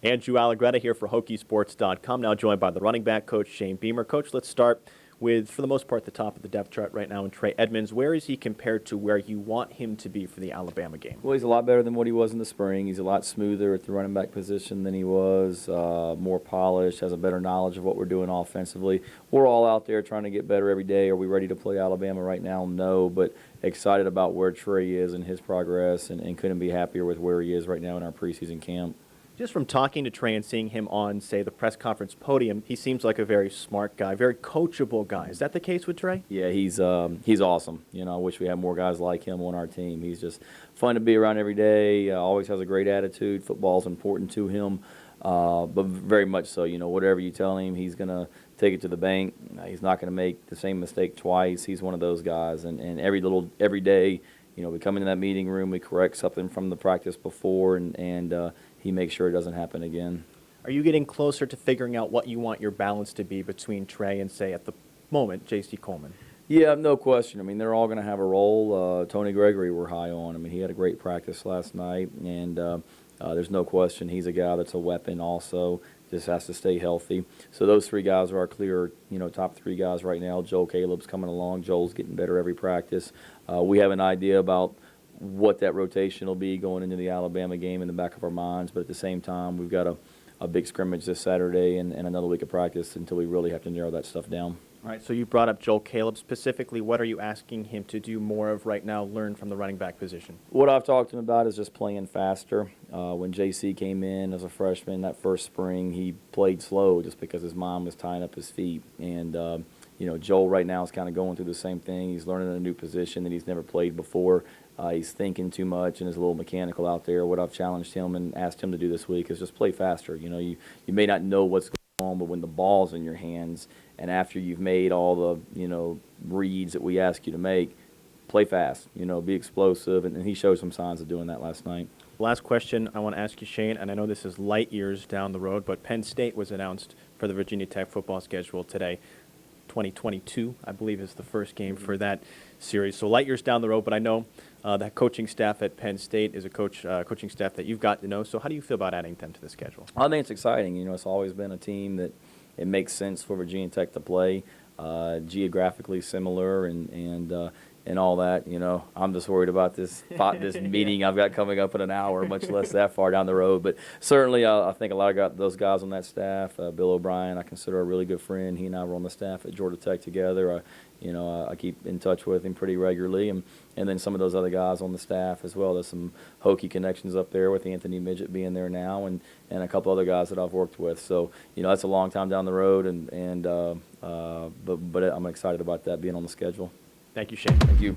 Andrew Allegretta here for Hokiesports.com, now joined by the running back coach, Shane Beamer. Coach, let's start with, for the most part, the top of the depth chart right now in Trey Edmunds. Where is he compared to where you want him to be for the Alabama game? Well, he's a lot better than what he was in the spring. He's a lot smoother at the running back position than he was, more polished, has a better knowledge of what we're doing offensively. We're all out there trying to get better every day. Are we ready to play Alabama right now? No, but excited about where Trey is and his progress, and couldn't be happier with where he is right now in our preseason camp. Just from talking to Trey and seeing him on, say, the press conference podium, he seems like a very smart guy, very coachable guy. Is that the case with Trey? Yeah, he's awesome. You know, I wish we had more guys like him on our team. He's just fun to be around every day. Always has a great attitude. Football's important to him, but very much so. You know, whatever you tell him, he's gonna take it to the bank. He's not gonna make the same mistake twice. He's one of those guys. And every day, you know, we come into that meeting room, we correct something from the practice before, and he makes sure it doesn't happen again. Are you getting closer to figuring out what you want your balance to be between Trey and, say, at the moment, J.C. Coleman? Yeah, no question. I mean, they're all going to have a role. Tony Gregory we're high on. I mean, he had a great practice last night, and there's no question he's a guy that's a weapon also. Just has to stay healthy. So those three guys are our clear, you know, top three guys right now. Joel Caleb's coming along. Joel's getting better every practice. We have an idea about what that rotation will be going into the Alabama game in the back of our minds, but at the same time, we've got a big scrimmage this Saturday and another week of practice until we really have to narrow that stuff down. All right, so you brought up Joel Caleb. Specifically, what are you asking him to do more of right now, learn from the running back position? What I've talked to him about is just playing faster. When JC came in as a freshman that first spring, he played slow just because his mom was tying up his feet. And, you know, Joel right now is kind of going through the same thing. He's learning a new position that he's never played before. He's thinking too much and is a little mechanical out there. What I've challenged him and asked him to do this week is just play faster. You know, you may not know what's going on, but when the ball's in your hands and after you've made all the, you know, reads that we ask you to make, play fast, you know, be explosive. And he showed some signs of doing that last night. Last question I want to ask you, Shane, and I know this is light years down the road, but Penn State was announced for the Virginia Tech football schedule today. 2022, I believe, is the first game for that series. So light years down the road, but I know that coaching staff at Penn State is a coaching staff that you've got to know. So how do you feel about adding them to the schedule? I think it's exciting. You know, it's always been a team that it makes sense for Virginia Tech to play, geographically similar and all that. You know, I'm just worried about this meeting I've got coming up in an hour, much less that far down the road. But certainly, I think a lot of those guys on that staff. Bill O'Brien, I consider a really good friend. He and I were on the staff at Georgia Tech together. I keep in touch with him pretty regularly, and then some of those other guys on the staff as well. There's some Hokie connections up there with Anthony Midget being there now, and a couple other guys that I've worked with. So you know, that's a long time down the road, but I'm excited about that being on the schedule. Thank you, Shane. Thank you.